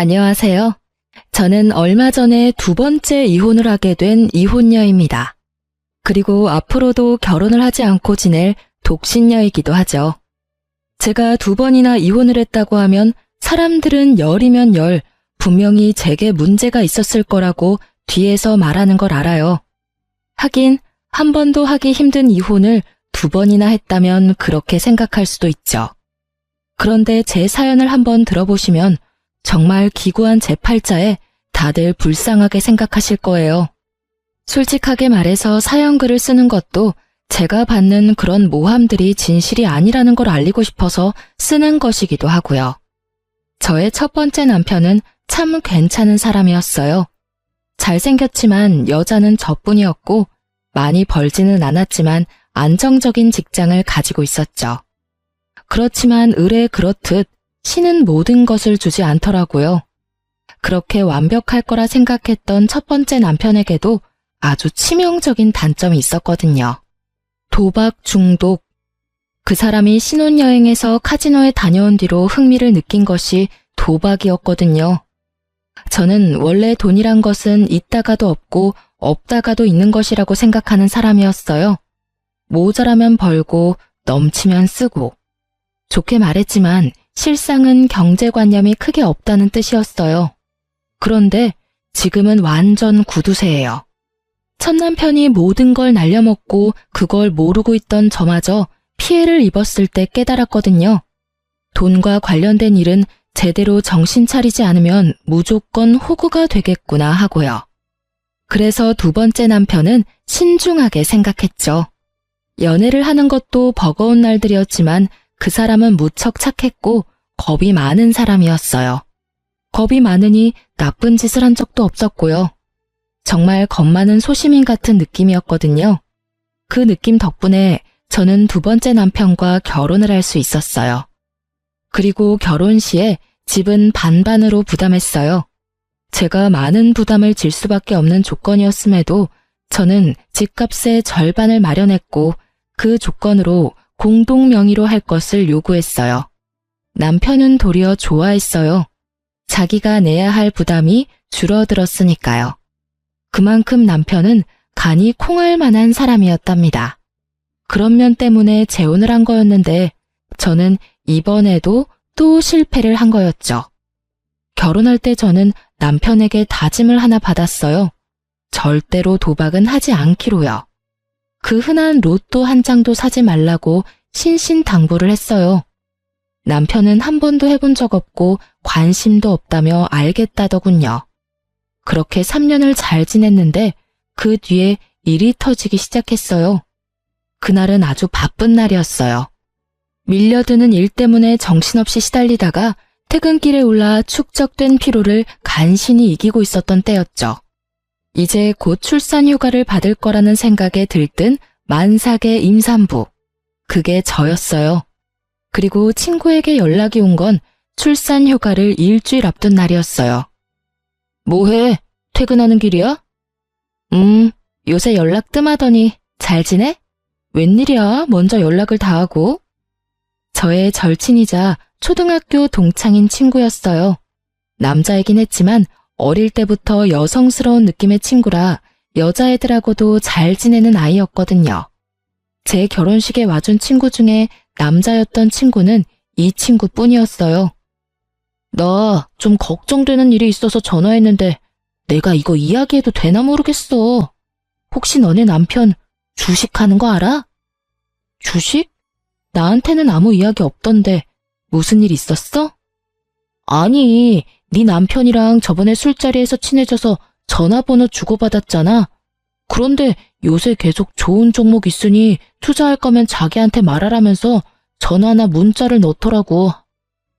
안녕하세요. 저는 얼마 전에 두 번째 이혼을 하게 된 이혼녀입니다. 그리고 앞으로도 결혼을 하지 않고 지낼 독신녀이기도 하죠. 제가 두 번이나 이혼을 했다고 하면 사람들은 열이면 열, 분명히 제게 문제가 있었을 거라고 뒤에서 말하는 걸 알아요. 하긴 한 번도 하기 힘든 이혼을 두 번이나 했다면 그렇게 생각할 수도 있죠. 그런데 제 사연을 한번 들어보시면 정말 기구한 제 팔자에 다들 불쌍하게 생각하실 거예요. 솔직하게 말해서 사연글을 쓰는 것도 제가 받는 그런 모함들이 진실이 아니라는 걸 알리고 싶어서 쓰는 것이기도 하고요. 저의 첫 번째 남편은 참 괜찮은 사람이었어요. 잘생겼지만 여자는 저뿐이었고 많이 벌지는 않았지만 안정적인 직장을 가지고 있었죠. 그렇지만 을에 그렇듯 신은 모든 것을 주지 않더라고요. 그렇게 완벽할 거라 생각했던 첫 번째 남편에게도 아주 치명적인 단점이 있었거든요. 도박 중독. 그 사람이 신혼여행에서 카지노에 다녀온 뒤로 흥미를 느낀 것이 도박이었거든요. 저는 원래 돈이란 것은 있다가도 없고 없다가도 있는 것이라고 생각하는 사람이었어요. 모자라면 벌고 넘치면 쓰고. 좋게 말했지만 실상은 경제관념이 크게 없다는 뜻이었어요. 그런데 지금은 완전 구두쇠예요. 첫 남편이 모든 걸 날려먹고 그걸 모르고 있던 저마저 피해를 입었을 때 깨달았거든요. 돈과 관련된 일은 제대로 정신 차리지 않으면 무조건 호구가 되겠구나 하고요. 그래서 두 번째 남편은 신중하게 생각했죠. 연애를 하는 것도 버거운 날들이었지만 그 사람은 무척 착했고 겁이 많은 사람이었어요. 겁이 많으니 나쁜 짓을 한 적도 없었고요. 정말 겁 많은 소시민 같은 느낌이었거든요. 그 느낌 덕분에 저는 두 번째 남편과 결혼을 할 수 있었어요. 그리고 결혼 시에 집은 반반으로 부담했어요. 제가 많은 부담을 질 수밖에 없는 조건이었음에도 저는 집값의 절반을 마련했고 그 조건으로 공동 명의로 할 것을 요구했어요. 남편은 도리어 좋아했어요. 자기가 내야 할 부담이 줄어들었으니까요. 그만큼 남편은 간이 콩할 만한 사람이었답니다. 그런 면 때문에 재혼을 한 거였는데 저는 이번에도 또 실패를 한 거였죠. 결혼할 때 저는 남편에게 다짐을 하나 받았어요. 절대로 도박은 하지 않기로요. 그 흔한 로또 한 장도 사지 말라고 신신당부를 했어요. 남편은 한 번도 해본 적 없고 관심도 없다며 알겠다더군요. 그렇게 3년을 잘 지냈는데 그 뒤에 일이 터지기 시작했어요. 그날은 아주 바쁜 날이었어요. 밀려드는 일 때문에 정신없이 시달리다가 퇴근길에 올라 축적된 피로를 간신히 이기고 있었던 때였죠. 이제 곧 출산 휴가를 받을 거라는 생각에 들뜬 만삭의 임산부. 그게 저였어요. 그리고 친구에게 연락이 온 건 출산 휴가를 일주일 앞둔 날이었어요. 뭐해? 퇴근하는 길이야? 요새 연락 뜸하더니 잘 지내? 웬일이야? 먼저 연락을 다 하고. 저의 절친이자 초등학교 동창인 친구였어요. 남자이긴 했지만 어릴 때부터 여성스러운 느낌의 친구라 여자애들하고도 잘 지내는 아이였거든요. 제 결혼식에 와준 친구 중에 남자였던 친구는 이 친구뿐이었어요. 나 좀 걱정되는 일이 있어서 전화했는데 내가 이거 이야기해도 되나 모르겠어. 혹시 너네 남편 주식하는 거 알아? 주식? 나한테는 아무 이야기 없던데 무슨 일 있었어? 아니, 네 남편이랑 저번에 술자리에서 친해져서 전화번호 주고받았잖아. 그런데 요새 계속 좋은 종목 있으니 투자할 거면 자기한테 말하라면서 전화나 문자를 넣더라고.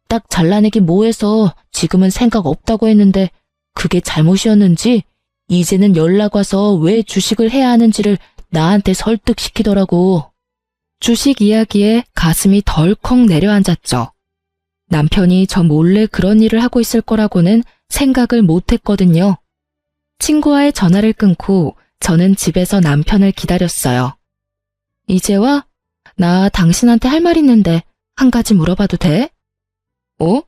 딱 잘라내기 뭐해서 지금은 생각 없다고 했는데 그게 잘못이었는지 이제는 연락 와서 왜 주식을 해야 하는지를 나한테 설득시키더라고. 주식 이야기에 가슴이 덜컥 내려앉았죠. 남편이 저 몰래 그런 일을 하고 있을 거라고는 생각을 못했거든요. 친구와의 전화를 끊고 저는 집에서 남편을 기다렸어요. 이제 와? 나 당신한테 할 말 있는데 한 가지 물어봐도 돼? 어?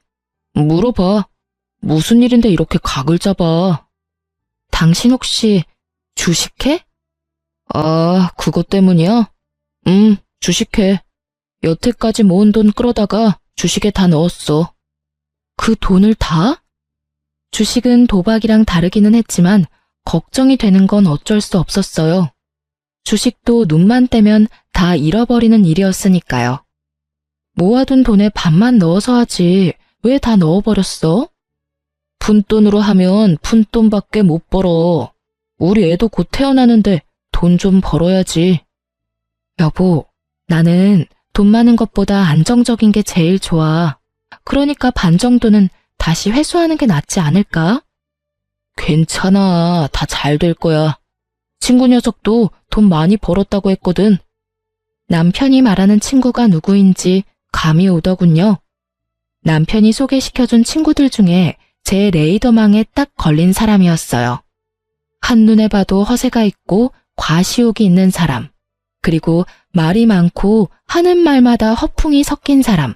물어봐. 무슨 일인데 이렇게 각을 잡아? 당신 혹시 주식해? 아, 그것 때문이야? 주식해. 여태까지 모은 돈 끌어다가 주식에 다 넣었어. 그 돈을 다? 주식은 도박이랑 다르기는 했지만 걱정이 되는 건 어쩔 수 없었어요. 주식도 눈만 떼면 다 잃어버리는 일이었으니까요. 모아둔 돈에 반만 넣어서 하지 왜 다 넣어버렸어? 푼돈으로 하면 푼돈밖에 못 벌어. 우리 애도 곧 태어나는데 돈 좀 벌어야지. 여보, 나는 돈 많은 것보다 안정적인 게 제일 좋아. 그러니까 반 정도는 다시 회수하는 게 낫지 않을까? 괜찮아. 다 잘 될 거야. 친구 녀석도 돈 많이 벌었다고 했거든. 남편이 말하는 친구가 누구인지 감이 오더군요. 남편이 소개시켜준 친구들 중에 제 레이더망에 딱 걸린 사람이었어요. 한눈에 봐도 허세가 있고 과시욕이 있는 사람, 그리고 말이 많고 하는 말마다 허풍이 섞인 사람.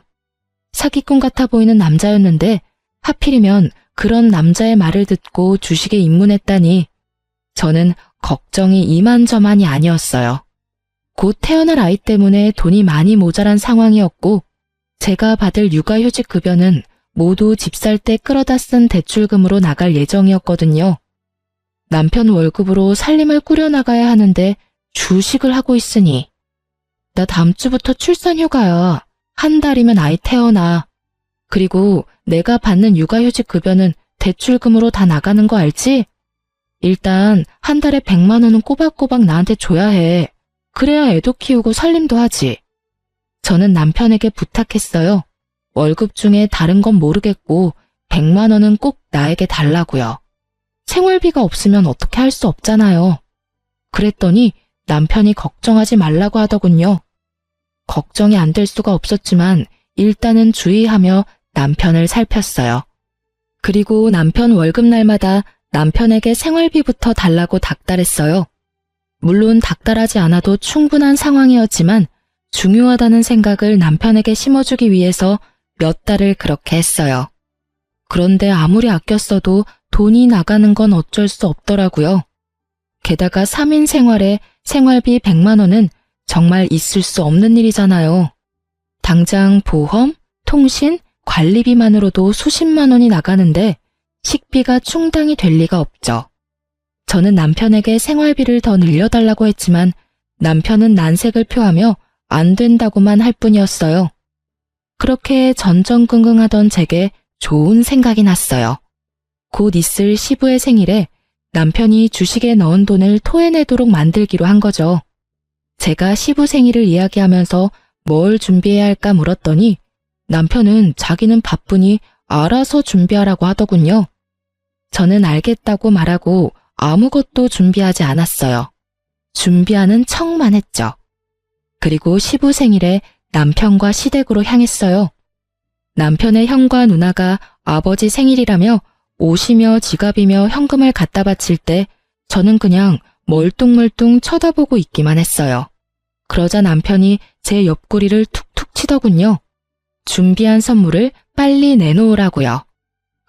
사기꾼 같아 보이는 남자였는데 하필이면 그런 남자의 말을 듣고 주식에 입문했다니 저는 걱정이 이만저만이 아니었어요. 곧 태어날 아이 때문에 돈이 많이 모자란 상황이었고 제가 받을 육아휴직 급여는 모두 집 살 때 끌어다 쓴 대출금으로 나갈 예정이었거든요. 남편 월급으로 살림을 꾸려나가야 하는데 주식을 하고 있으니 나 다음 주부터 출산휴가야. 한 달이면 아이 태어나. 그리고 내가 받는 육아휴직 급여는 대출금으로 다 나가는 거 알지? 일단 한 달에 100만 원은 꼬박꼬박 나한테 줘야 해. 그래야 애도 키우고 살림도 하지. 저는 남편에게 부탁했어요. 월급 중에 다른 건 모르겠고 100만 원은 꼭 나에게 달라고요. 생활비가 없으면 어떻게 할 수 없잖아요. 그랬더니 남편이 걱정하지 말라고 하더군요. 걱정이 안 될 수가 없었지만 일단은 주의하며 남편을 살폈어요. 그리고 남편 월급날마다 남편에게 생활비부터 달라고 닥달했어요. 물론 닥달하지 않아도 충분한 상황이었지만 중요하다는 생각을 남편에게 심어주기 위해서 몇 달을 그렇게 했어요. 그런데 아무리 아꼈어도 돈이 나가는 건 어쩔 수 없더라고요. 게다가 3인 생활에 생활비 100만 원은 정말 있을 수 없는 일이잖아요. 당장 보험, 통신, 관리비만으로도 수십만 원이 나가는데 식비가 충당이 될 리가 없죠. 저는 남편에게 생활비를 더 늘려달라고 했지만 남편은 난색을 표하며 안 된다고만 할 뿐이었어요. 그렇게 전전긍긍하던 제게 좋은 생각이 났어요. 곧 있을 시부의 생일에 남편이 주식에 넣은 돈을 토해내도록 만들기로 한 거죠. 제가 시부 생일을 이야기하면서 뭘 준비해야 할까 물었더니 남편은 자기는 바쁘니 알아서 준비하라고 하더군요. 저는 알겠다고 말하고 아무것도 준비하지 않았어요. 준비하는 척만 했죠. 그리고 시부 생일에 남편과 시댁으로 향했어요. 남편의 형과 누나가 아버지 생일이라며 옷이며 지갑이며 현금을 갖다 바칠 때 저는 그냥 멀뚱멀뚱 쳐다보고 있기만 했어요. 그러자 남편이 제 옆구리를 툭툭 치더군요. 준비한 선물을 빨리 내놓으라고요.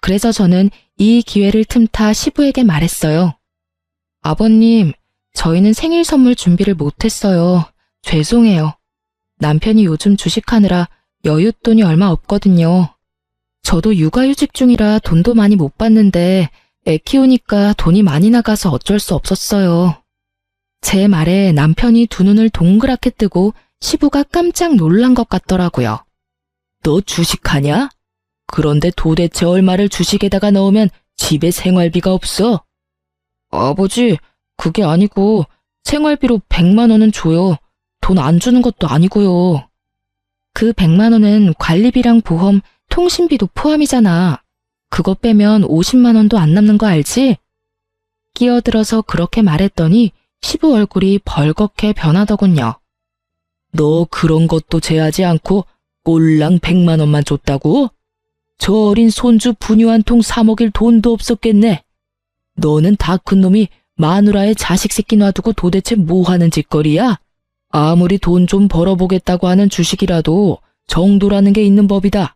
그래서 저는 이 기회를 틈타 시부에게 말했어요. 아버님, 저희는 생일 선물 준비를 못했어요. 죄송해요. 남편이 요즘 주식하느라 여윳돈이 얼마 없거든요. 저도 육아휴직 중이라 돈도 많이 못 받는데 애 키우니까 돈이 많이 나가서 어쩔 수 없었어요. 제 말에 남편이 두 눈을 동그랗게 뜨고 시부가 깜짝 놀란 것 같더라고요. 너 주식하냐? 그런데 도대체 얼마를 주식에다가 넣으면 집에 생활비가 없어? 아버지, 그게 아니고 생활비로 100만 원은 줘요. 돈 안 주는 것도 아니고요. 그 100만 원은 관리비랑 보험, 통신비도 포함이잖아. 그거 빼면 50만 원도 안 남는 거 알지? 끼어들어서 그렇게 말했더니 시부 얼굴이 벌겋게 변하더군요. 너 그런 것도 제하지 않고 꼴랑 100만 원만 줬다고? 저 어린 손주 분유 한 통 사 먹일 돈도 없었겠네. 너는 다 큰 놈이 마누라의 자식 새끼 놔두고 도대체 뭐 하는 짓거리야? 아무리 돈 좀 벌어보겠다고 하는 주식이라도 정도라는 게 있는 법이다.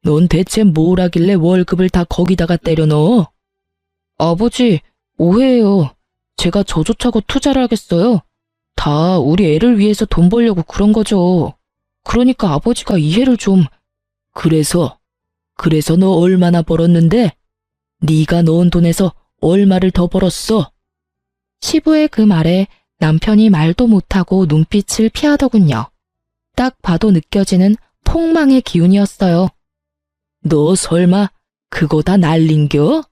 넌 대체 뭘 하길래 월급을 다 거기다가 때려 넣어? 아버지, 오해예요. 제가 저조차고 투자를 하겠어요. 다 우리 애를 위해서 돈 벌려고 그런 거죠. 그러니까 아버지가 이해를 좀. 그래서 너 얼마나 벌었는데? 네가 넣은 돈에서 얼마를 더 벌었어? 시부의 그 말에 남편이 말도 못하고 눈빛을 피하더군요. 딱 봐도 느껴지는 폭망의 기운이었어요. 너 설마 그거 다 날린겨?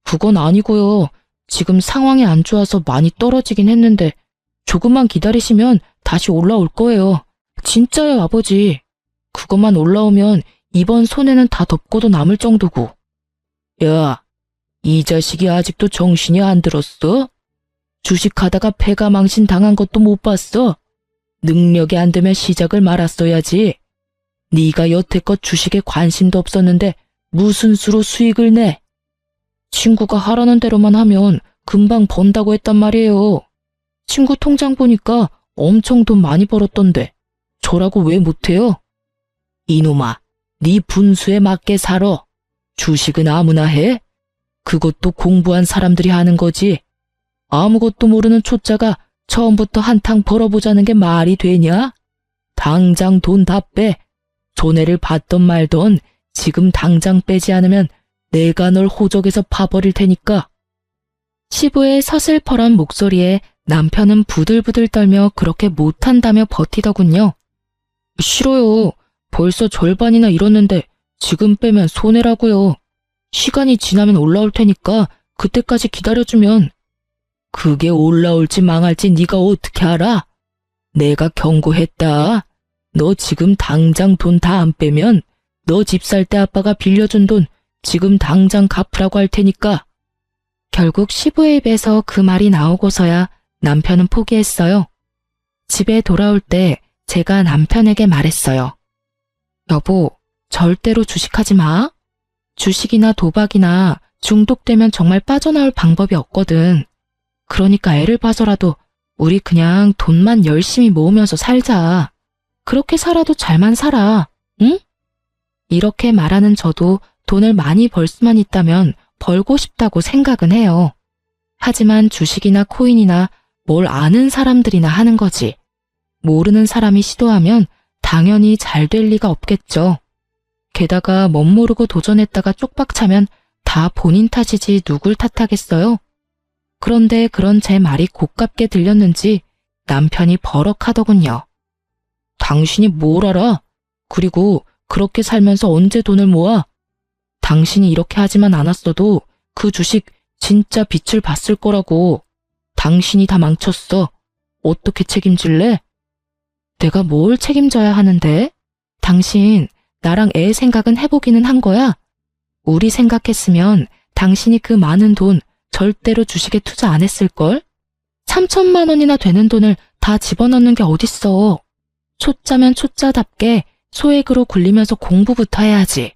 그건 아니고요. 지금 상황이 안 좋아서 많이 떨어지긴 했는데 조금만 기다리시면 다시 올라올 거예요. 진짜요, 아버지. 그것만 올라오면 이번 손해는 다 덮고도 남을 정도고. 야, 이 자식이 아직도 정신이 안 들었어? 주식하다가 패가 망신 당한 것도 못 봤어? 능력이 안 되면 시작을 말았어야지. 네가 여태껏 주식에 관심도 없었는데 무슨 수로 수익을 내? 친구가 하라는 대로만 하면 금방 번다고 했단 말이에요. 친구 통장 보니까 엄청 돈 많이 벌었던데 저라고 왜 못해요? 이놈아, 네 분수에 맞게 살아. 주식은 아무나 해? 그것도 공부한 사람들이 하는 거지. 아무것도 모르는 초짜가 처음부터 한탕 벌어보자는 게 말이 되냐? 당장 돈 다 빼. 손해를 봤던 말던 지금 당장 빼지 않으면 내가 널 호적에서 파버릴 테니까. 시부의 서슬퍼런 목소리에 남편은 부들부들 떨며 그렇게 못한다며 버티더군요. 싫어요. 벌써 절반이나 잃었는데 지금 빼면 손해라고요. 시간이 지나면 올라올 테니까 그때까지 기다려주면. 그게 올라올지 망할지 네가 어떻게 알아? 내가 경고했다. 너 지금 당장 돈 다 안 빼면 너 집 살 때 아빠가 빌려준 돈 지금 당장 갚으라고 할 테니까. 결국 시부의 입에서 그 말이 나오고서야 남편은 포기했어요. 집에 돌아올 때 제가 남편에게 말했어요. 여보, 절대로 주식하지 마. 주식이나 도박이나 중독되면 정말 빠져나올 방법이 없거든. 그러니까 애를 봐서라도 우리 그냥 돈만 열심히 모으면서 살자. 그렇게 살아도 잘만 살아, 응? 이렇게 말하는 저도 돈을 많이 벌 수만 있다면 벌고 싶다고 생각은 해요. 하지만 주식이나 코인이나 뭘 아는 사람들이나 하는 거지. 모르는 사람이 시도하면 당연히 잘 될 리가 없겠죠. 게다가 멋모르고 도전했다가 쪽박 차면 다 본인 탓이지 누굴 탓하겠어요? 그런데 그런 제 말이 고깝게 들렸는지 남편이 버럭하더군요. 당신이 뭘 알아? 그리고 그렇게 살면서 언제 돈을 모아? 당신이 이렇게 하지만 않았어도 그 주식 진짜 빛을 봤을 거라고. 당신이 다 망쳤어. 어떻게 책임질래? 내가 뭘 책임져야 하는데? 당신 나랑 애 생각은 해보기는 한 거야? 우리 생각했으면 당신이 그 많은 돈 절대로 주식에 투자 안 했을걸? 3천만 원이나 되는 돈을 다 집어넣는 게 어딨어. 초짜면 초짜답게 소액으로 굴리면서 공부부터 해야지.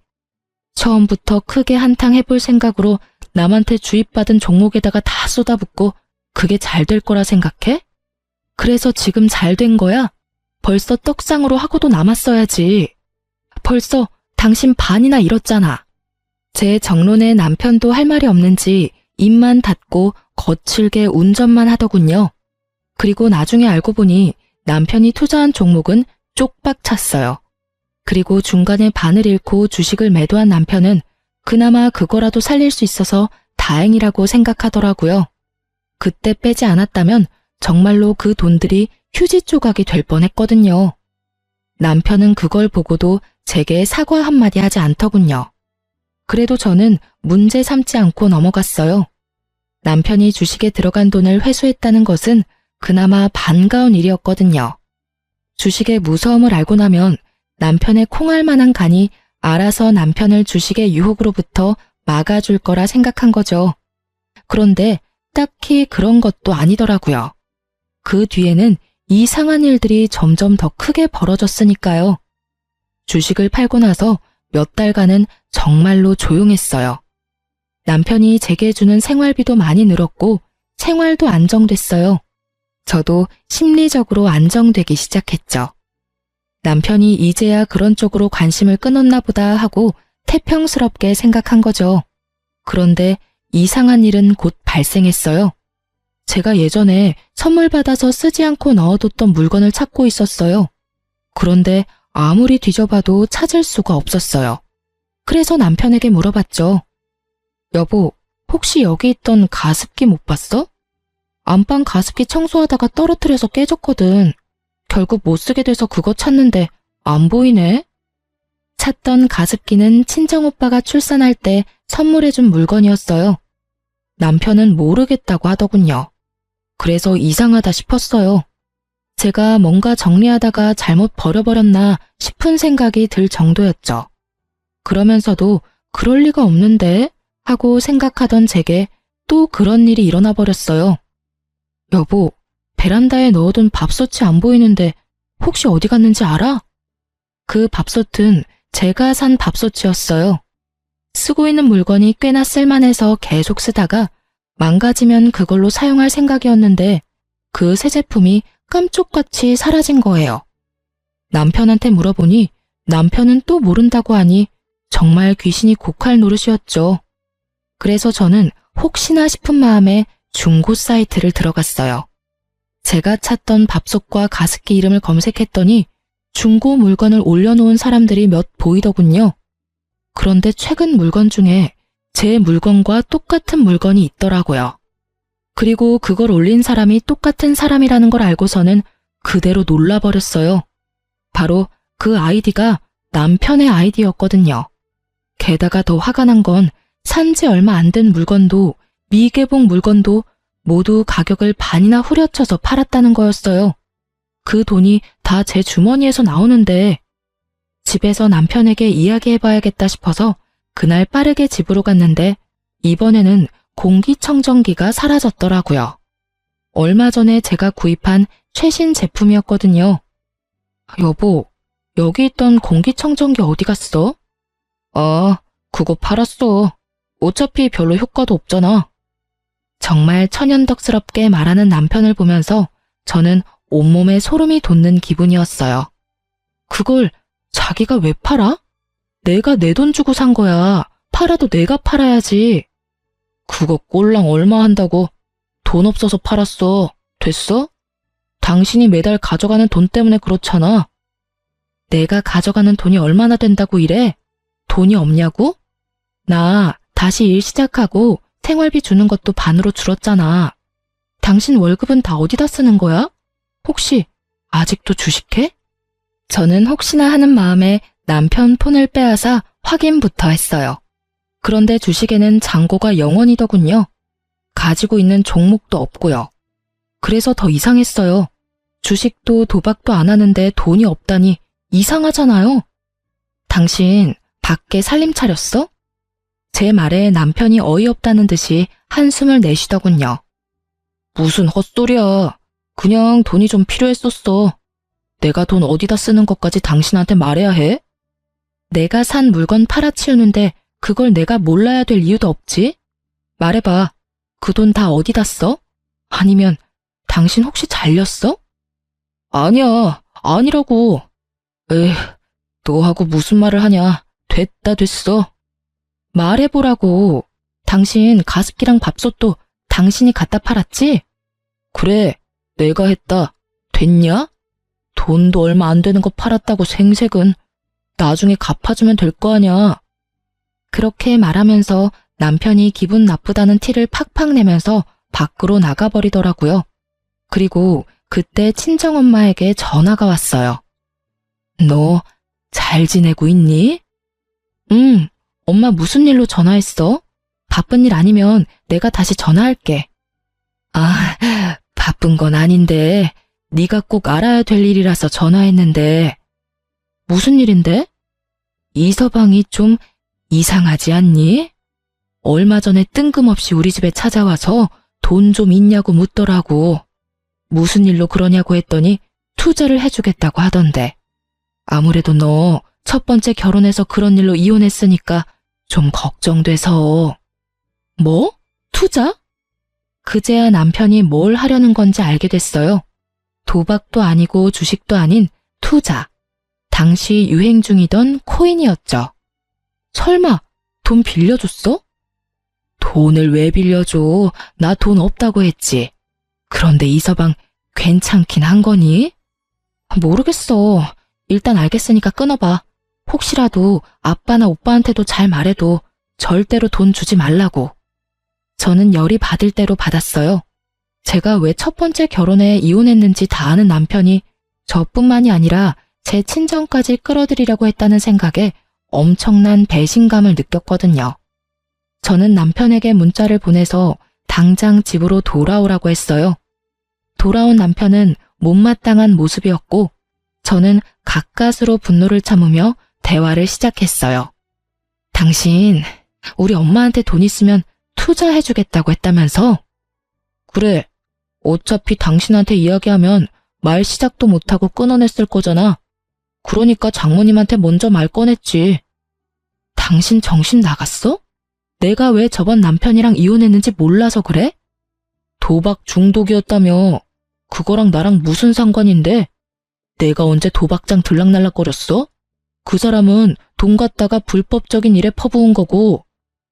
처음부터 크게 한탕 해볼 생각으로 남한테 주입받은 종목에다가 다 쏟아붓고 그게 잘 될 거라 생각해? 그래서 지금 잘 된 거야? 벌써 떡상으로 하고도 남았어야지. 벌써 당신 반이나 잃었잖아. 제 정론에 남편도 할 말이 없는지 입만 닫고 거칠게 운전만 하더군요. 그리고 나중에 알고 보니 남편이 투자한 종목은 쪽박 찼어요. 그리고 중간에 반을 잃고 주식을 매도한 남편은 그나마 그거라도 살릴 수 있어서 다행이라고 생각하더라고요. 그때 빼지 않았다면 정말로 그 돈들이 휴지 조각이 될 뻔했거든요. 남편은 그걸 보고도 제게 사과 한마디 하지 않더군요. 그래도 저는 문제 삼지 않고 넘어갔어요. 남편이 주식에 들어간 돈을 회수했다는 것은 그나마 반가운 일이었거든요. 주식의 무서움을 알고 나면 남편의 콩알 만한 간이 알아서 남편을 주식의 유혹으로부터 막아줄 거라 생각한 거죠. 그런데 딱히 그런 것도 아니더라고요. 그 뒤에는 이상한 일들이 점점 더 크게 벌어졌으니까요. 주식을 팔고 나서 몇 달간은 정말로 조용했어요. 남편이 제게 주는 생활비도 많이 늘었고 생활도 안정됐어요. 저도 심리적으로 안정되기 시작했죠. 남편이 이제야 그런 쪽으로 관심을 끊었나 보다 하고 태평스럽게 생각한 거죠. 그런데 이상한 일은 곧 발생했어요. 제가 예전에 선물 받아서 쓰지 않고 넣어뒀던 물건을 찾고 있었어요. 그런데 아무리 뒤져봐도 찾을 수가 없었어요. 그래서 남편에게 물어봤죠. 여보, 혹시 여기 있던 가습기 못 봤어? 안방 가습기 청소하다가 떨어뜨려서 깨졌거든. 결국 못 쓰게 돼서 그거 찾는데 안 보이네. 찾던 가습기는 친정오빠가 출산할 때 선물해준 물건이었어요. 남편은 모르겠다고 하더군요. 그래서 이상하다 싶었어요. 제가 뭔가 정리하다가 잘못 버려버렸나 싶은 생각이 들 정도였죠. 그러면서도 그럴 리가 없는데 하고 생각하던 제게 또 그런 일이 일어나 버렸어요. 여보, 베란다에 넣어둔 밥솥이 안 보이는데 혹시 어디 갔는지 알아? 그 밥솥은 제가 산 밥솥이었어요. 쓰고 있는 물건이 꽤나 쓸만해서 계속 쓰다가 망가지면 그걸로 사용할 생각이었는데 그 새 제품이 깜쪽같이 사라진 거예요. 남편한테 물어보니 남편은 또 모른다고 하니 정말 귀신이 곡할 노릇이었죠. 그래서 저는 혹시나 싶은 마음에 중고 사이트를 들어갔어요. 제가 찾던 밥솥과 가습기 이름을 검색했더니 중고 물건을 올려놓은 사람들이 몇 보이더군요. 그런데 최근 물건 중에 제 물건과 똑같은 물건이 있더라고요. 그리고 그걸 올린 사람이 똑같은 사람이라는 걸 알고서는 그대로 놀라버렸어요. 바로 그 아이디가 남편의 아이디였거든요. 게다가 더 화가 난 건 산지 얼마 안 된 물건도 미개봉 물건도 모두 가격을 반이나 후려쳐서 팔았다는 거였어요. 그 돈이 다 제 주머니에서 나오는데 집에서 남편에게 이야기해봐야겠다 싶어서 그날 빠르게 집으로 갔는데 이번에는 공기청정기가 사라졌더라고요. 얼마 전에 제가 구입한 최신 제품이었거든요. 여보, 여기 있던 공기청정기 어디 갔어? 그거 팔았어. 어차피 별로 효과도 없잖아. 정말 천연덕스럽게 말하는 남편을 보면서 저는 온몸에 소름이 돋는 기분이었어요. 그걸 자기가 왜 팔아? 내가 내 돈 주고 산 거야. 팔아도 내가 팔아야지. 그거 꼴랑 얼마 한다고? 돈 없어서 팔았어. 됐어? 당신이 매달 가져가는 돈 때문에 그렇잖아. 내가 가져가는 돈이 얼마나 된다고 이래? 돈이 없냐고? 나 다시 일 시작하고 생활비 주는 것도 반으로 줄었잖아. 당신 월급은 다 어디다 쓰는 거야? 혹시 아직도 주식해? 저는 혹시나 하는 마음에 남편 폰을 빼앗아 확인부터 했어요. 그런데 주식에는 잔고가 0원이더군요. 가지고 있는 종목도 없고요. 그래서 더 이상했어요. 주식도 도박도 안 하는데 돈이 없다니 이상하잖아요. 당신 밖에 살림 차렸어? 제 말에 남편이 어이없다는 듯이 한숨을 내쉬더군요. 무슨 헛소리야. 그냥 돈이 좀 필요했었어. 내가 돈 어디다 쓰는 것까지 당신한테 말해야 해? 내가 산 물건 팔아치우는데 그걸 내가 몰라야 될 이유도 없지? 말해봐. 그 돈 다 어디다 써? 아니면 당신 혹시 잘렸어? 아니야. 아니라고. 에휴, 너하고 무슨 말을 하냐. 됐어. 말해보라고. 당신 가습기랑 밥솥도 당신이 갖다 팔았지? 그래, 내가 했다. 됐냐? 돈도 얼마 안 되는 거 팔았다고 생색은. 나중에 갚아주면 될 거 아냐. 그렇게 말하면서 남편이 기분 나쁘다는 티를 팍팍 내면서 밖으로 나가버리더라고요. 그리고 그때 친정엄마에게 전화가 왔어요. 너 잘 지내고 있니? 응, 엄마 무슨 일로 전화했어? 바쁜 일 아니면 내가 다시 전화할게. 아, 바쁜 건 아닌데 네가 꼭 알아야 될 일이라서 전화했는데. 무슨 일인데? 이서방이 좀 이상하지 않니? 얼마 전에 뜬금없이 우리 집에 찾아와서 돈 좀 있냐고 묻더라고. 무슨 일로 그러냐고 했더니 투자를 해주겠다고 하던데. 아무래도 너 첫 번째 결혼해서 그런 일로 이혼했으니까 좀 걱정돼서. 뭐? 투자? 그제야 남편이 뭘 하려는 건지 알게 됐어요. 도박도 아니고 주식도 아닌 투자. 당시 유행 중이던 코인이었죠. 설마 돈 빌려줬어? 돈을 왜 빌려줘? 나 돈 없다고 했지. 그런데 이 서방 괜찮긴 한 거니? 모르겠어. 일단 알겠으니까 끊어봐. 혹시라도 아빠나 오빠한테도 잘 말해도 절대로 돈 주지 말라고. 저는 열이 받을 대로 받았어요. 제가 왜 첫 번째 결혼에 이혼했는지 다 아는 남편이 저뿐만이 아니라 제 친정까지 끌어들이려고 했다는 생각에 엄청난 배신감을 느꼈거든요. 저는 남편에게 문자를 보내서 당장 집으로 돌아오라고 했어요. 돌아온 남편은 못마땅한 모습이었고 저는 가까스로 분노를 참으며 대화를 시작했어요. 당신 우리 엄마한테 돈 있으면 투자해주겠다고 했다면서? 그래, 어차피 당신한테 이야기하면 말 시작도 못하고 끊어냈을 거잖아. 그러니까 장모님한테 먼저 말 꺼냈지. 당신 정신 나갔어? 내가 왜 저번 남편이랑 이혼했는지 몰라서 그래? 도박 중독이었다며. 그거랑 나랑 무슨 상관인데? 내가 언제 도박장 들락날락거렸어? 그 사람은 돈 갖다가 불법적인 일에 퍼부은 거고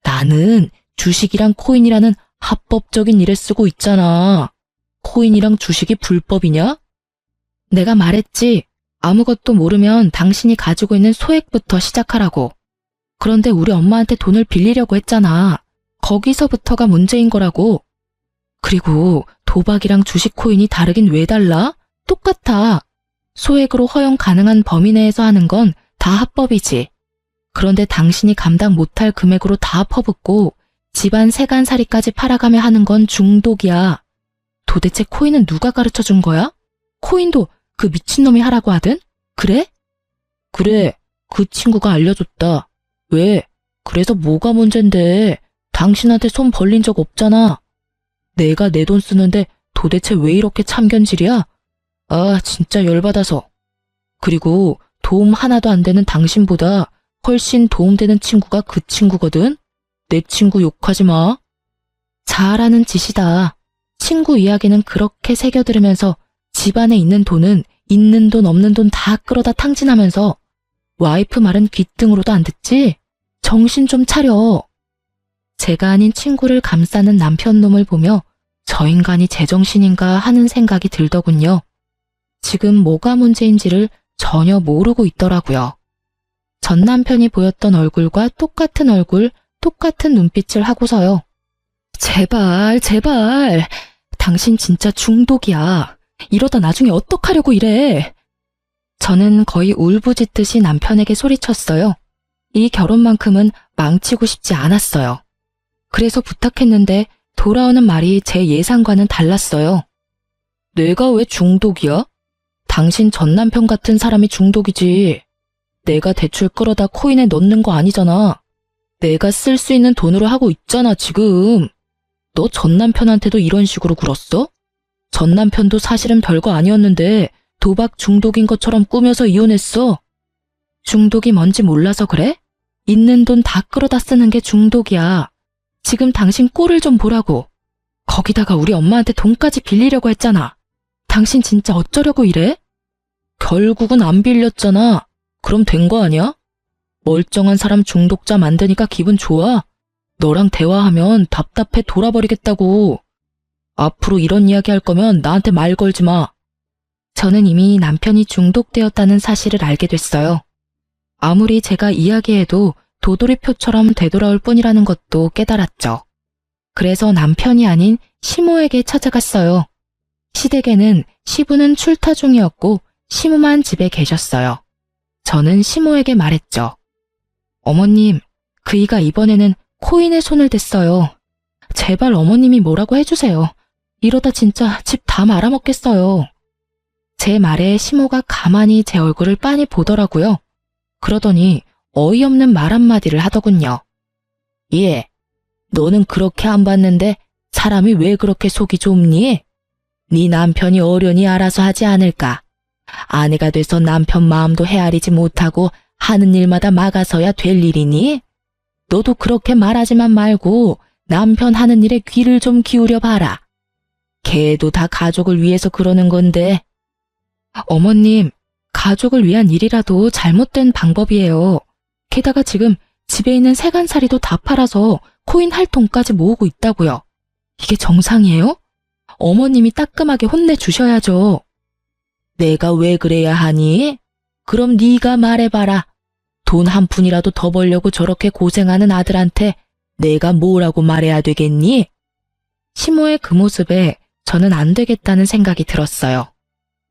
나는 주식이랑 코인이라는 합법적인 일에 쓰고 있잖아. 코인이랑 주식이 불법이냐? 내가 말했지. 아무것도 모르면 당신이 가지고 있는 소액부터 시작하라고. 그런데 우리 엄마한테 돈을 빌리려고 했잖아. 거기서부터가 문제인 거라고. 그리고 도박이랑 주식 코인이 다르긴 왜 달라? 똑같아. 소액으로 허용 가능한 범위 내에서 하는 건 다 합법이지. 그런데 당신이 감당 못할 금액으로 다 퍼붓고 집안 세간살이까지 팔아가며 하는 건 중독이야. 도대체 코인은 누가 가르쳐 준 거야? 코인도 그 미친놈이 하라고 하든? 그래? 그래, 그 친구가 알려줬다. 왜? 그래서 뭐가 문젠데? 당신한테 손 벌린 적 없잖아. 내가 내 돈 쓰는데 도대체 왜 이렇게 참견질이야? 아, 진짜 열받아서. 그리고 도움 하나도 안 되는 당신보다 훨씬 도움되는 친구가 그 친구거든? 내 친구 욕하지 마. 잘하는 짓이다. 친구 이야기는 그렇게 새겨 들으면서 집안에 있는 돈은 있는 돈 없는 돈 다 끌어다 탕진하면서 와이프 말은 귓등으로도 안 듣지? 정신 좀 차려. 제가 아닌 친구를 감싸는 남편 놈을 보며 저 인간이 제정신인가 하는 생각이 들더군요. 지금 뭐가 문제인지를 전혀 모르고 있더라고요. 전 남편이 보였던 얼굴과 똑같은 얼굴, 똑같은 눈빛을 하고서요. 제발, 제발. 당신 진짜 중독이야. 이러다 나중에 어떡하려고 이래. 저는 거의 울부짖듯이 남편에게 소리쳤어요. 이 결혼만큼은 망치고 싶지 않았어요. 그래서 부탁했는데 돌아오는 말이 제 예상과는 달랐어요. 내가 왜 중독이야? 당신 전 남편 같은 사람이 중독이지. 내가 대출 끌어다 코인에 넣는 거 아니잖아. 내가 쓸 수 있는 돈으로 하고 있잖아, 지금. 너 전 남편한테도 이런 식으로 굴었어? 전 남편도 사실은 별거 아니었는데 도박 중독인 것처럼 꾸며서 이혼했어. 중독이 뭔지 몰라서 그래? 있는 돈 다 끌어다 쓰는 게 중독이야. 지금 당신 꼴을 좀 보라고. 거기다가 우리 엄마한테 돈까지 빌리려고 했잖아. 당신 진짜 어쩌려고 이래? 결국은 안 빌렸잖아. 그럼 된 거 아니야? 멀쩡한 사람 중독자 만드니까 기분 좋아? 너랑 대화하면 답답해 돌아버리겠다고. 앞으로 이런 이야기 할 거면 나한테 말 걸지 마. 저는 이미 남편이 중독되었다는 사실을 알게 됐어요. 아무리 제가 이야기해도 도돌이표처럼 되돌아올 뿐이라는 것도 깨달았죠. 그래서 남편이 아닌 시모에게 찾아갔어요. 시댁에는 시부는 출타 중이었고 시모만 집에 계셨어요. 저는 시모에게 말했죠. 어머님, 그이가 이번에는 코인에 손을 댔어요. 제발 어머님이 뭐라고 해주세요. 이러다 진짜 집 다 말아먹겠어요. 제 말에 시모가 가만히 제 얼굴을 빤히 보더라고요. 그러더니 어이없는 말 한마디를 하더군요. 예, 너는 그렇게 안 봤는데 사람이 왜 그렇게 속이 좁니? 네 남편이 어련히 알아서 하지 않을까? 아내가 돼서 남편 마음도 헤아리지 못하고 하는 일마다 막아서야 될 일이니? 너도 그렇게 말하지만 말고 남편 하는 일에 귀를 좀 기울여 봐라. 걔도 다 가족을 위해서 그러는 건데. 어머님, 가족을 위한 일이라도 잘못된 방법이에요. 게다가 지금 집에 있는 세간살이도 다 팔아서 코인 할 돈까지 모으고 있다고요. 이게 정상이에요? 어머님이 따끔하게 혼내주셔야죠. 내가 왜 그래야 하니? 그럼 네가 말해봐라. 돈 한 푼이라도 더 벌려고 저렇게 고생하는 아들한테 내가 뭐라고 말해야 되겠니? 시모의 그 모습에 저는 안 되겠다는 생각이 들었어요.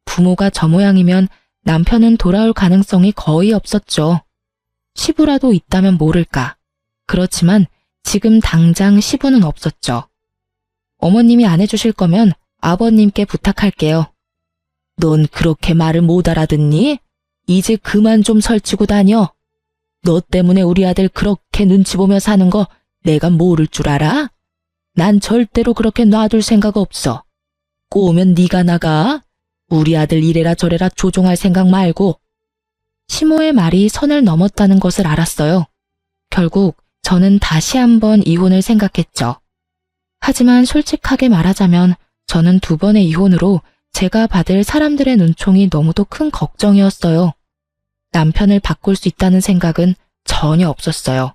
부모가 저 모양이면 남편은 돌아올 가능성이 거의 없었죠. 시부라도 있다면 모를까. 그렇지만 지금 당장 시부는 없었죠. 어머님이 안 해주실 거면 아버님께 부탁할게요. 넌 그렇게 말을 못 알아듣니? 이제 그만 좀 설치고 다녀. 너 때문에 우리 아들 그렇게 눈치 보며 사는 거 내가 모를 줄 알아? 난 절대로 그렇게 놔둘 생각 없어. 꼬우면 네가 나가. 우리 아들 이래라 저래라 조종할 생각 말고. 시모의 말이 선을 넘었다는 것을 알았어요. 결국 저는 다시 한번 이혼을 생각했죠. 하지만 솔직하게 말하자면 저는 2번의 이혼으로 제가 받을 사람들의 눈총이 너무도 큰 걱정이었어요. 남편을 바꿀 수 있다는 생각은 전혀 없었어요.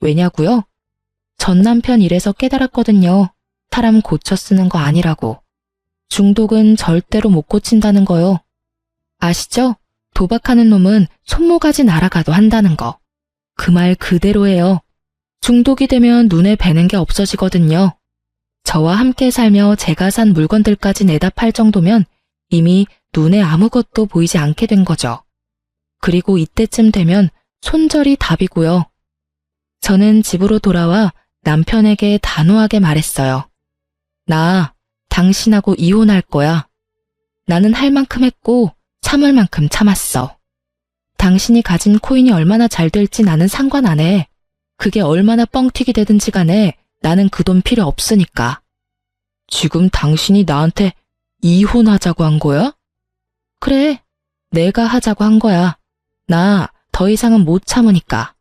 왜냐고요? 전 남편 일에서 깨달았거든요. 사람 고쳐 쓰는 거 아니라고. 중독은 절대로 못 고친다는 거요. 아시죠? 도박하는 놈은 손모가지 날아가도 한다는 거. 그 말 그대로예요. 중독이 되면 눈에 뵈는 게 없어지거든요. 저와 함께 살며 제가 산 물건들까지 내다 팔 정도면 이미 눈에 아무것도 보이지 않게 된 거죠. 그리고 이때쯤 되면 손절이 답이고요. 저는 집으로 돌아와 남편에게 단호하게 말했어요. 나 당신하고 이혼할 거야. 나는 할 만큼 했고 참을 만큼 참았어. 당신이 가진 코인이 얼마나 잘 될지 나는 상관 안 해. 그게 얼마나 뻥튀기 되든지 간에 나는 그 돈 필요 없으니까. 지금 당신이 나한테 이혼하자고 한 거야? 그래, 내가 하자고 한 거야. 나 더 이상은 못 참으니까.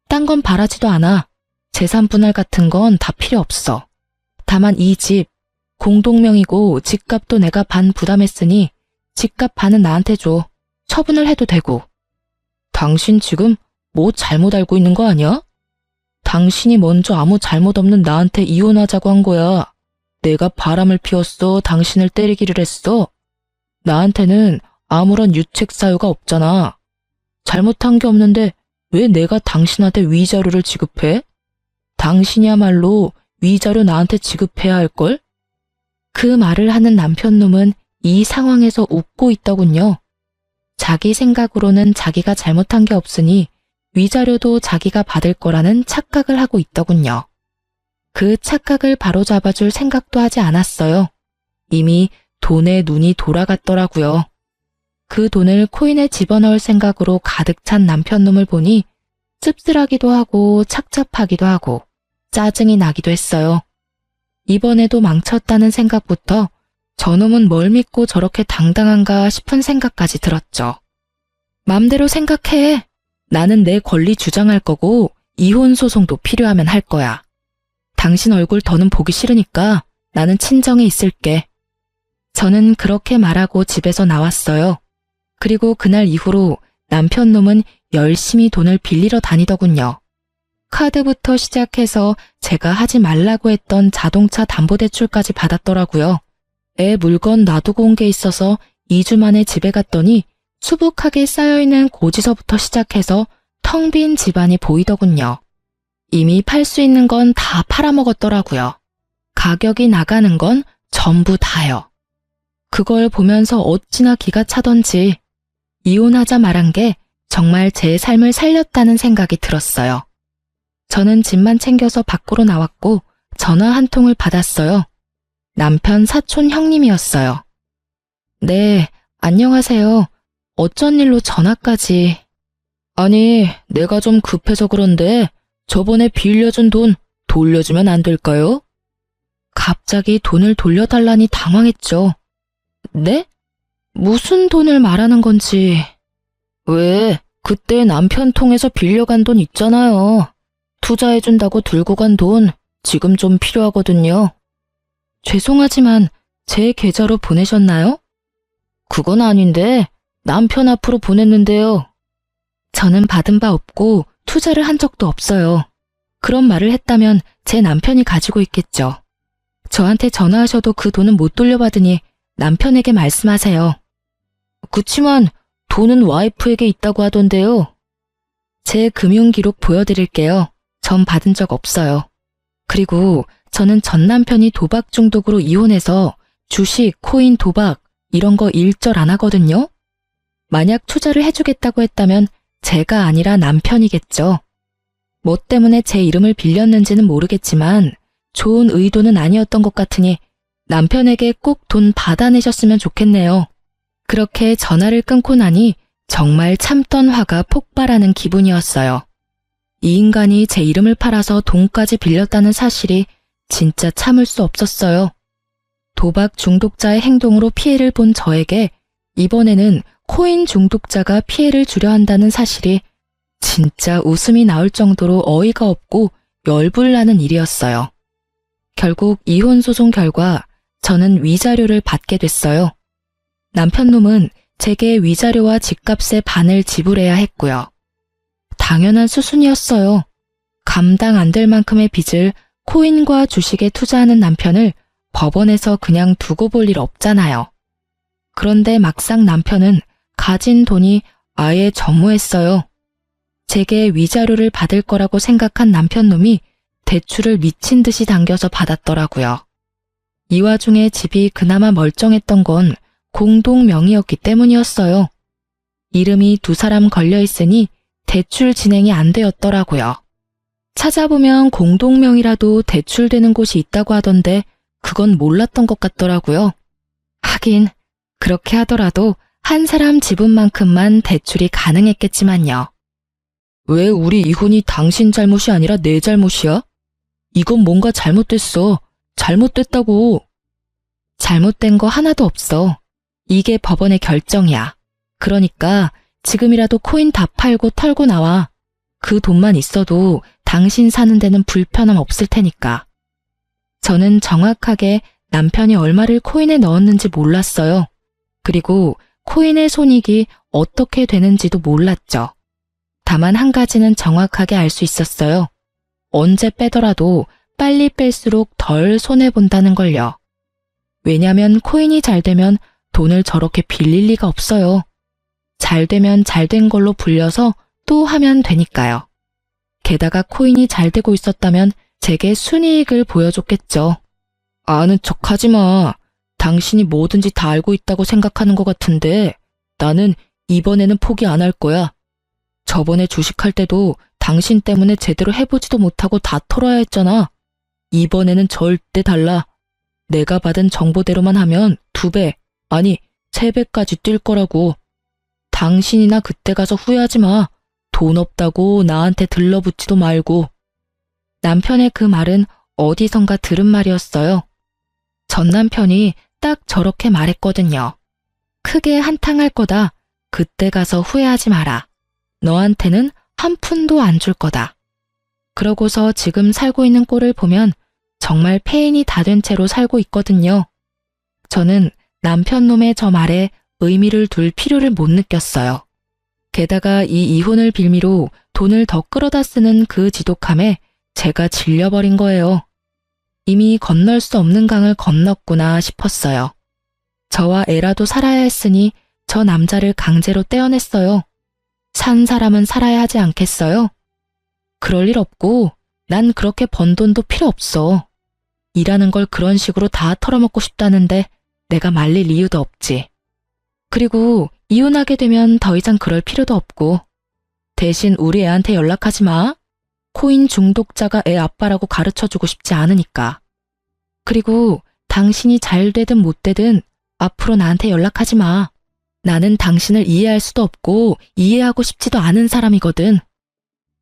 딴 건 바라지도 않아. 재산 분할 같은 건 다 필요 없어. 다만 이 집, 공동명이고 집값도 내가 반 부담했으니 집값 반은 나한테 줘. 처분을 해도 되고. 당신 지금 뭐 잘못 알고 있는 거 아니야? 당신이 먼저 아무 잘못 없는 나한테 이혼하자고 한 거야. 내가 바람을 피웠어. 당신을 때리기를 했어. 나한테는 아무런 유책 사유가 없잖아. 잘못한 게 없는데 왜 내가 당신한테 위자료를 지급해? 당신이야말로 위자료 나한테 지급해야 할걸? 그 말을 하는 남편놈은 이 상황에서 웃고 있더군요. 자기 생각으로는 자기가 잘못한 게 없으니 위자료도 자기가 받을 거라는 착각을 하고 있더군요. 그 착각을 바로잡아줄 생각도 하지 않았어요. 이미 돈에 눈이 돌아갔더라고요. 그 돈을 코인에 집어넣을 생각으로 가득 찬 남편놈을 보니 씁쓸하기도 하고 착잡하기도 하고 짜증이 나기도 했어요. 이번에도 망쳤다는 생각부터 저놈은 뭘 믿고 저렇게 당당한가 싶은 생각까지 들었죠. 맘대로 생각해. 나는 내 권리 주장할 거고 이혼 소송도 필요하면 할 거야. 당신 얼굴 더는 보기 싫으니까 나는 친정에 있을게. 저는 그렇게 말하고 집에서 나왔어요. 그리고 그날 이후로 남편놈은 열심히 돈을 빌리러 다니더군요. 카드부터 시작해서 제가 하지 말라고 했던 자동차 담보대출까지 받았더라고요. 애 물건 놔두고 온 게 있어서 2주 만에 집에 갔더니 수북하게 쌓여있는 고지서부터 시작해서 텅 빈 집안이 보이더군요. 이미 팔 수 있는 건 다 팔아먹었더라고요. 가격이 나가는 건 전부 다요. 그걸 보면서 어찌나 기가 차던지 이혼하자 말한 게 정말 제 삶을 살렸다는 생각이 들었어요. 저는 집만 챙겨서 밖으로 나왔고 전화 한 통을 받았어요. 남편 사촌 형님이었어요. 네, 안녕하세요. 어쩐 일로 전화까지. 아니, 내가 좀 급해서 그런데 저번에 빌려준 돈 돌려주면 안 될까요? 갑자기 돈을 돌려달라니 당황했죠. 네? 무슨 돈을 말하는 건지. 왜? 그때 남편 통해서 빌려간 돈 있잖아요. 투자해준다고 들고 간 돈 지금 좀 필요하거든요. 죄송하지만 제 계좌로 보내셨나요? 그건 아닌데 남편 앞으로 보냈는데요. 저는 받은 바 없고 투자를 한 적도 없어요. 그런 말을 했다면 제 남편이 가지고 있겠죠. 저한테 전화하셔도 그 돈은 못 돌려받으니 남편에게 말씀하세요. 그치만 돈은 와이프에게 있다고 하던데요. 제 금융기록 보여드릴게요. 전 받은 적 없어요. 그리고 저는 전 남편이 도박 중독으로 이혼해서 주식, 코인, 도박 이런 거 일절 안 하거든요. 만약 투자를 해주겠다고 했다면 제가 아니라 남편이겠죠. 뭐 때문에 제 이름을 빌렸는지는 모르겠지만 좋은 의도는 아니었던 것 같으니 남편에게 꼭 돈 받아내셨으면 좋겠네요. 그렇게 전화를 끊고 나니 정말 참던 화가 폭발하는 기분이었어요. 이 인간이 제 이름을 팔아서 돈까지 빌렸다는 사실이 진짜 참을 수 없었어요. 도박 중독자의 행동으로 피해를 본 저에게 이번에는 코인 중독자가 피해를 주려 한다는 사실이 진짜 웃음이 나올 정도로 어이가 없고 열불나는 일이었어요. 결국 이혼 소송 결과 저는 위자료를 받게 됐어요. 남편 놈은 제게 위자료와 집값의 반을 지불해야 했고요. 당연한 수순이었어요. 감당 안 될 만큼의 빚을 코인과 주식에 투자하는 남편을 법원에서 그냥 두고 볼 일 없잖아요. 그런데 막상 남편은 가진 돈이 아예 전무했어요. 제게 위자료를 받을 거라고 생각한 남편 놈이 대출을 미친 듯이 당겨서 받았더라고요. 이 와중에 집이 그나마 멀쩡했던 건 공동 명의였기 때문이었어요. 이름이 두 사람 걸려 있으니 대출 진행이 안 되었더라고요. 찾아보면 공동 명의라도 대출되는 곳이 있다고 하던데 그건 몰랐던 것 같더라고요. 하긴 그렇게 하더라도 한 사람 지분만큼만 대출이 가능했겠지만요. 왜 우리 이혼이 당신 잘못이 아니라 내 잘못이야? 이건 뭔가 잘못됐어. 잘못됐다고. 잘못된 거 하나도 없어. 이게 법원의 결정이야. 그러니까 지금이라도 코인 다 팔고 털고 나와. 그 돈만 있어도 당신 사는 데는 불편함 없을 테니까. 저는 정확하게 남편이 얼마를 코인에 넣었는지 몰랐어요. 그리고 코인의 손익이 어떻게 되는지도 몰랐죠. 다만 한 가지는 정확하게 알 수 있었어요. 언제 빼더라도 빨리 뺄수록 덜 손해본다는 걸요. 왜냐면 코인이 잘 되면 돈을 저렇게 빌릴 리가 없어요. 잘 되면 잘 된 걸로 불려서 또 하면 되니까요. 게다가 코인이 잘 되고 있었다면 제게 순이익을 보여줬겠죠. 아는 척 하지 마. 당신이 뭐든지 다 알고 있다고 생각하는 것 같은데 나는 이번에는 포기 안 할 거야. 저번에 주식할 때도 당신 때문에 제대로 해보지도 못하고 다 털어야 했잖아. 이번에는 절대 달라. 내가 받은 정보대로만 하면 2배, 아니 3배까지 뛸 거라고. 당신이나 그때 가서 후회하지 마. 돈 없다고 나한테 들러붙지도 말고. 남편의 그 말은 어디선가 들은 말이었어요. 전 남편이 딱 저렇게 말했거든요. 크게 한탕할 거다. 그때 가서 후회하지 마라. 너한테는 한 푼도 안 줄 거다. 그러고서 지금 살고 있는 꼴을 보면 정말 폐인이 다 된 채로 살고 있거든요. 저는 남편 놈의 저 말에 의미를 둘 필요를 못 느꼈어요. 게다가 이 이혼을 빌미로 돈을 더 끌어다 쓰는 그 지독함에 제가 질려버린 거예요. 이미 건널 수 없는 강을 건넜구나 싶었어요. 저와 애라도 살아야 했으니 저 남자를 강제로 떼어냈어요. 산 사람은 살아야 하지 않겠어요? 그럴 일 없고 난 그렇게 번 돈도 필요 없어. 일하는 걸 그런 식으로 다 털어먹고 싶다는데 내가 말릴 이유도 없지. 그리고 이혼하게 되면 더 이상 그럴 필요도 없고 대신 우리 애한테 연락하지 마. 코인 중독자가 애 아빠라고 가르쳐주고 싶지 않으니까. 그리고 당신이 잘 되든 못 되든 앞으로 나한테 연락하지 마. 나는 당신을 이해할 수도 없고 이해하고 싶지도 않은 사람이거든.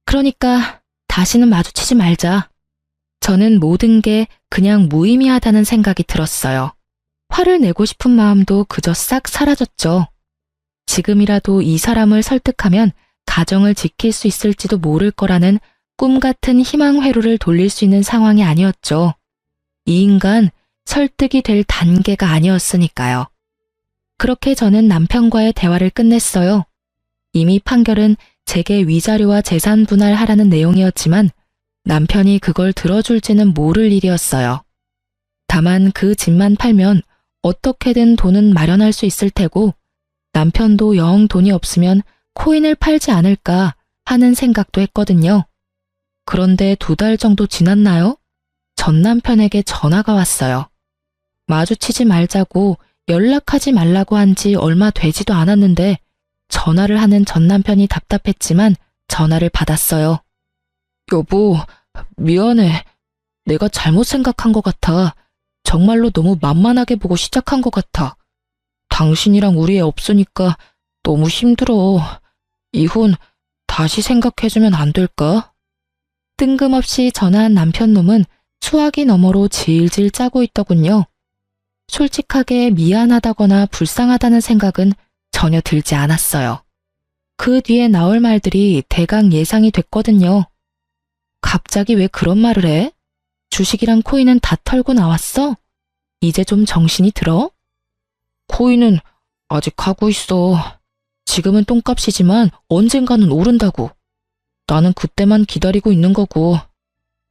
그러니까 다시는 마주치지 말자. 저는 모든 게 그냥 무의미하다는 생각이 들었어요. 화를 내고 싶은 마음도 그저 싹 사라졌죠. 지금이라도 이 사람을 설득하면 가정을 지킬 수 있을지도 모를 거라는 꿈 같은 희망 회로를 돌릴 수 있는 상황이 아니었죠. 이 인간 설득이 될 단계가 아니었으니까요. 그렇게 저는 남편과의 대화를 끝냈어요. 이미 판결은 제게 위자료와 재산 분할하라는 내용이었지만 남편이 그걸 들어줄지는 모를 일이었어요. 다만 그 집만 팔면 어떻게든 돈은 마련할 수 있을 테고 남편도 영 돈이 없으면 코인을 팔지 않을까 하는 생각도 했거든요. 그런데 2달 정도 지났나요? 전 남편에게 전화가 왔어요. 마주치지 말자고 연락하지 말라고 한 지 얼마 되지도 않았는데 전화를 하는 전 남편이 답답했지만 전화를 받았어요. 여보, 미안해. 내가 잘못 생각한 것 같아. 정말로 너무 만만하게 보고 시작한 것 같아. 당신이랑 우리 애 없으니까 너무 힘들어. 이혼 다시 생각해주면 안 될까? 뜬금없이 전화한 남편 놈은 수화기 너머로 질질 짜고 있더군요. 솔직하게 미안하다거나 불쌍하다는 생각은 전혀 들지 않았어요. 그 뒤에 나올 말들이 대강 예상이 됐거든요. 갑자기 왜 그런 말을 해? 주식이랑 코인은 다 털고 나왔어? 이제 좀 정신이 들어? 코인은 아직 하고 있어. 지금은 똥값이지만 언젠가는 오른다고. 나는 그때만 기다리고 있는 거고.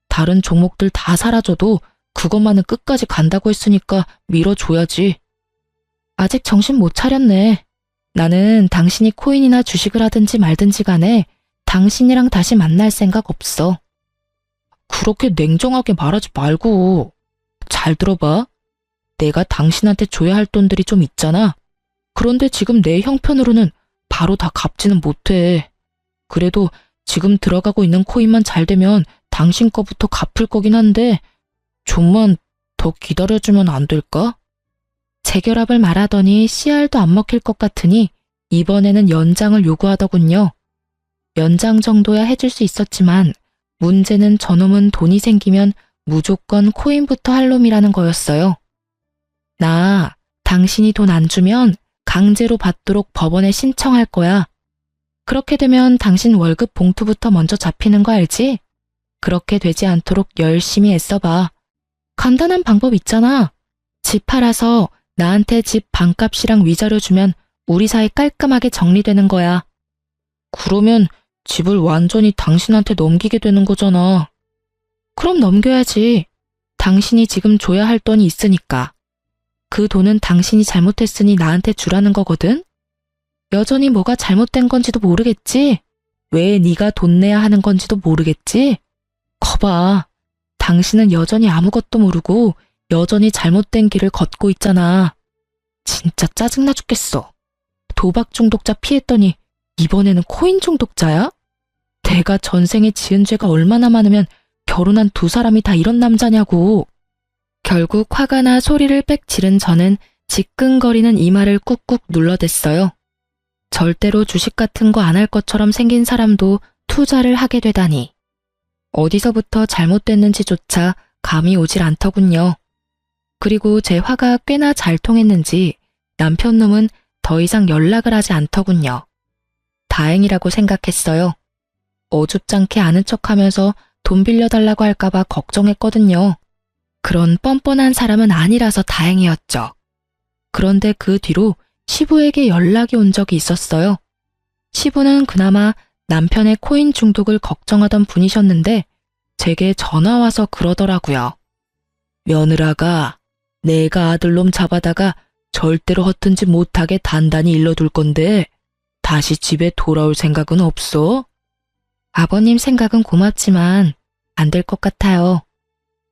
다른 종목들 다 사라져도 그것만은 끝까지 간다고 했으니까 밀어줘야지. 아직 정신 못 차렸네. 나는 당신이 코인이나 주식을 하든지 말든지 간에 당신이랑 다시 만날 생각 없어. 그렇게 냉정하게 말하지 말고. 잘 들어봐. 내가 당신한테 줘야 할 돈들이 좀 있잖아. 그런데 지금 내 형편으로는 바로 다 갚지는 못해. 그래도 지금 들어가고 있는 코인만 잘 되면 당신 거부터 갚을 거긴 한데 좀만 더 기다려주면 안 될까? 재결합을 말하더니 씨알도 안 먹힐 것 같으니 이번에는 연장을 요구하더군요. 연장 정도야 해줄 수 있었지만 문제는 저놈은 돈이 생기면 무조건 코인부터 할 놈이라는 거였어요. 나 당신이 돈 안 주면 강제로 받도록 법원에 신청할 거야. 그렇게 되면 당신 월급 봉투부터 먼저 잡히는 거 알지? 그렇게 되지 않도록 열심히 애써봐. 간단한 방법 있잖아. 집 팔아서 나한테 집 반값이랑 위자료 주면 우리 사이 깔끔하게 정리되는 거야. 그러면 집을 완전히 당신한테 넘기게 되는 거잖아. 그럼 넘겨야지. 당신이 지금 줘야 할 돈이 있으니까. 그 돈은 당신이 잘못했으니 나한테 주라는 거거든? 여전히 뭐가 잘못된 건지도 모르겠지? 왜 네가 돈 내야 하는 건지도 모르겠지? 거봐. 당신은 여전히 아무것도 모르고 여전히 잘못된 길을 걷고 있잖아. 진짜 짜증나 죽겠어. 도박 중독자 피했더니 이번에는 코인 중독자야? 내가 전생에 지은 죄가 얼마나 많으면 결혼한 2사람이 다 이런 남자냐고. 결국 화가 나 소리를 빽 지른 저는 지끈거리는 이마를 꾹꾹 눌러댔어요. 절대로 주식 같은 거 안 할 것처럼 생긴 사람도 투자를 하게 되다니. 어디서부터 잘못됐는지조차 감이 오질 않더군요. 그리고 제 화가 꽤나 잘 통했는지 남편 놈은 더 이상 연락을 하지 않더군요. 다행이라고 생각했어요. 어줍잖게 아는 척하면서 돈 빌려달라고 할까봐 걱정했거든요. 그런 뻔뻔한 사람은 아니라서 다행이었죠. 그런데 그 뒤로 시부에게 연락이 온 적이 있었어요. 시부는 그나마 남편의 코인 중독을 걱정하던 분이셨는데 제게 전화와서 그러더라고요. 며느라가 내가 아들놈 잡아다가 절대로 허튼 짓 못하게 단단히 일러둘 건데 다시 집에 돌아올 생각은 없어? 아버님 생각은 고맙지만 안 될 것 같아요.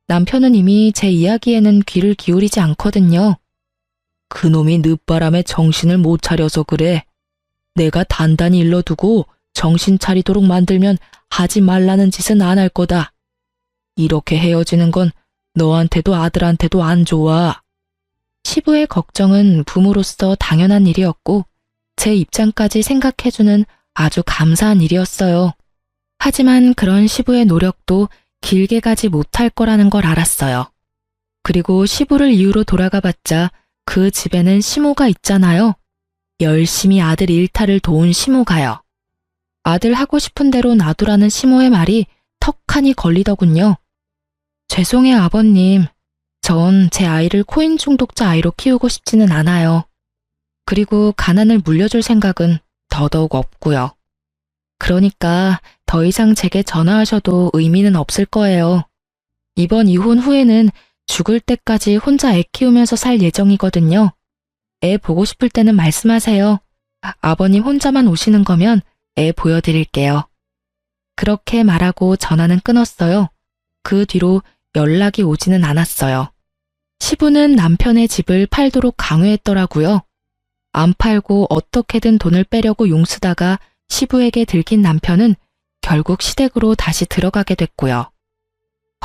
남편은 이미 제 이야기에는 귀를 기울이지 않거든요. 그놈이 늦바람에 정신을 못 차려서 그래. 내가 단단히 일러두고 정신 차리도록 만들면 하지 말라는 짓은 안 할 거다. 이렇게 헤어지는 건 너한테도 아들한테도 안 좋아. 시부의 걱정은 부모로서 당연한 일이었고 제 입장까지 생각해주는 아주 감사한 일이었어요. 하지만 그런 시부의 노력도 길게 가지 못할 거라는 걸 알았어요. 그리고 시부를 이유로 돌아가 봤자 그 집에는 시모가 있잖아요. 열심히 아들 일탈을 도운 시모가요. 아들 하고 싶은 대로 놔두라는 시모의 말이 턱하니 걸리더군요. 죄송해요, 아버님. 전 제 아이를 코인 중독자 아이로 키우고 싶지는 않아요. 그리고 가난을 물려줄 생각은 더더욱 없고요. 그러니까 더 이상 제게 전화하셔도 의미는 없을 거예요. 이번 이혼 후에는 죽을 때까지 혼자 애 키우면서 살 예정이거든요. 애 보고 싶을 때는 말씀하세요. 아버님 혼자만 오시는 거면 애 보여드릴게요. 그렇게 말하고 전화는 끊었어요. 그 뒤로 연락이 오지는 않았어요. 시부는 남편의 집을 팔도록 강요했더라고요. 안 팔고 어떻게든 돈을 빼려고 용쓰다가 시부에게 들킨 남편은 결국 시댁으로 다시 들어가게 됐고요.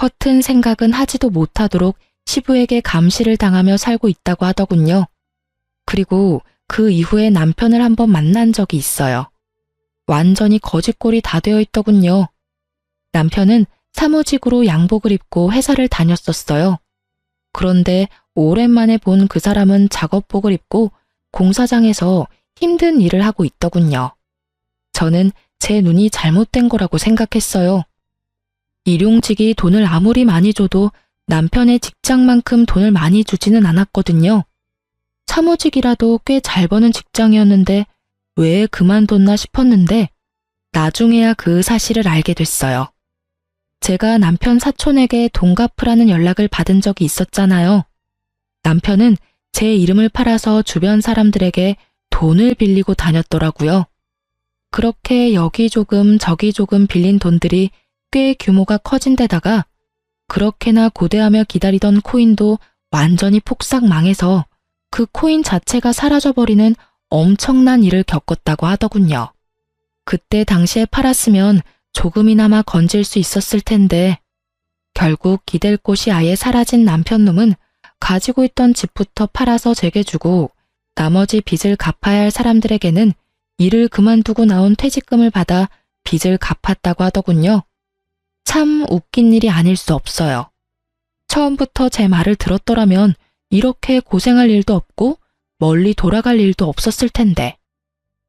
허튼 생각은 하지도 못하도록 시부에게 감시를 당하며 살고 있다고 하더군요. 그리고 그 이후에 남편을 한번 만난 적이 있어요. 완전히 거짓골이 다 되어 있더군요. 남편은 사무직으로 양복을 입고 회사를 다녔었어요. 그런데 오랜만에 본 그 사람은 작업복을 입고 공사장에서 힘든 일을 하고 있더군요. 저는 제 눈이 잘못된 거라고 생각했어요. 일용직이 돈을 아무리 많이 줘도 남편의 직장만큼 돈을 많이 주지는 않았거든요. 사무직이라도 꽤 잘 버는 직장이었는데 왜 그만뒀나 싶었는데 나중에야 그 사실을 알게 됐어요. 제가 남편 사촌에게 돈 갚으라는 연락을 받은 적이 있었잖아요. 남편은 제 이름을 팔아서 주변 사람들에게 돈을 빌리고 다녔더라고요. 그렇게 여기 조금 저기 조금 빌린 돈들이 꽤 규모가 커진 데다가 그렇게나 고대하며 기다리던 코인도 완전히 폭삭 망해서 그 코인 자체가 사라져버리는 엄청난 일을 겪었다고 하더군요. 그때 당시에 팔았으면 조금이나마 건질 수 있었을 텐데 결국 기댈 곳이 아예 사라진 남편놈은 가지고 있던 집부터 팔아서 제게 주고 나머지 빚을 갚아야 할 사람들에게는 일을 그만두고 나온 퇴직금을 받아 빚을 갚았다고 하더군요. 참 웃긴 일이 아닐 수 없어요. 처음부터 제 말을 들었더라면 이렇게 고생할 일도 없고 멀리 돌아갈 일도 없었을 텐데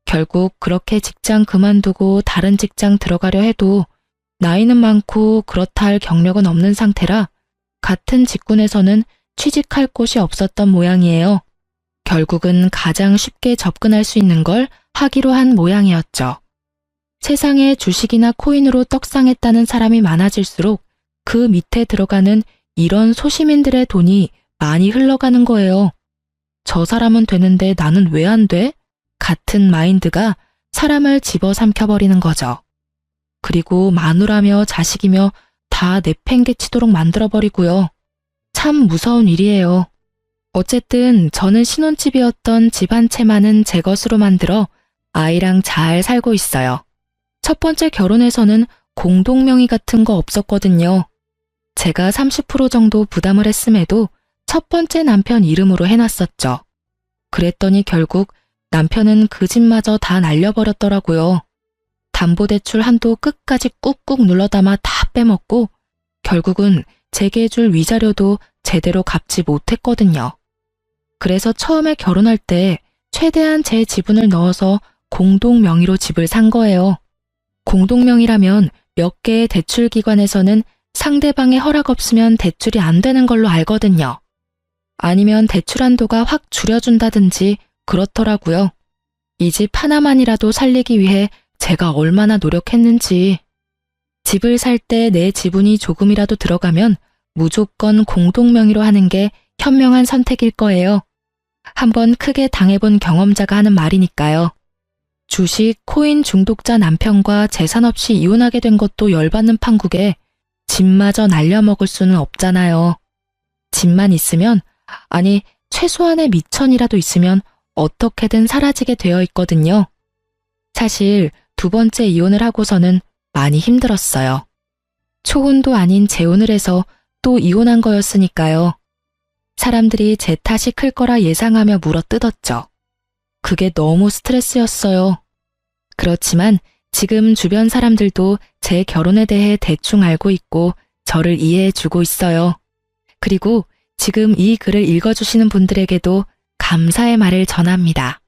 결국 그렇게 직장 그만두고 다른 직장 들어가려 해도 나이는 많고 그렇다 할 경력은 없는 상태라 같은 직군에서는 취직할 곳이 없었던 모양이에요. 결국은 가장 쉽게 접근할 수 있는 걸 하기로 한 모양이었죠. 세상에 주식이나 코인으로 떡상했다는 사람이 많아질수록 그 밑에 들어가는 이런 소시민들의 돈이 많이 흘러가는 거예요. 저 사람은 되는데 나는 왜 안 돼? 같은 마인드가 사람을 집어삼켜버리는 거죠. 그리고 마누라며 자식이며 다 내팽개치도록 만들어버리고요. 참 무서운 일이에요. 어쨌든 저는 신혼집이었던 집 한 채만은 제 것으로 만들어 아이랑 잘 살고 있어요. 첫 번째 결혼에서는 공동명의 같은 거 없었거든요. 제가 30% 정도 부담을 했음에도 첫 번째 남편 이름으로 해놨었죠. 그랬더니 결국 남편은 그 집마저 다 날려버렸더라고요. 담보대출 한도 끝까지 꾹꾹 눌러담아 다 빼먹고 결국은 제게 줄 위자료도 제대로 갚지 못했거든요. 그래서 처음에 결혼할 때 최대한 제 지분을 넣어서 공동명의로 집을 산 거예요. 공동명의라면 몇 개의 대출기관에서는 상대방의 허락 없으면 대출이 안 되는 걸로 알거든요. 아니면 대출 한도가 확 줄여준다든지 그렇더라고요. 이 집 하나만이라도 살리기 위해 제가 얼마나 노력했는지. 집을 살 때 내 지분이 조금이라도 들어가면 무조건 공동명의로 하는 게 현명한 선택일 거예요. 한번 크게 당해본 경험자가 하는 말이니까요. 주식, 코인 중독자 남편과 재산 없이 이혼하게 된 것도 열받는 판국에 집마저 날려먹을 수는 없잖아요. 집만 있으면, 아니 최소한의 미천이라도 있으면 어떻게든 사라지게 되어 있거든요. 사실 두 번째 이혼을 하고서는 많이 힘들었어요. 초혼도 아닌 재혼을 해서 또 이혼한 거였으니까요. 사람들이 제 탓이 클 거라 예상하며 물어뜯었죠. 그게 너무 스트레스였어요. 그렇지만 지금 주변 사람들도 제 결혼에 대해 대충 알고 있고 저를 이해해주고 있어요. 그리고 지금 이 글을 읽어주시는 분들에게도 감사의 말을 전합니다.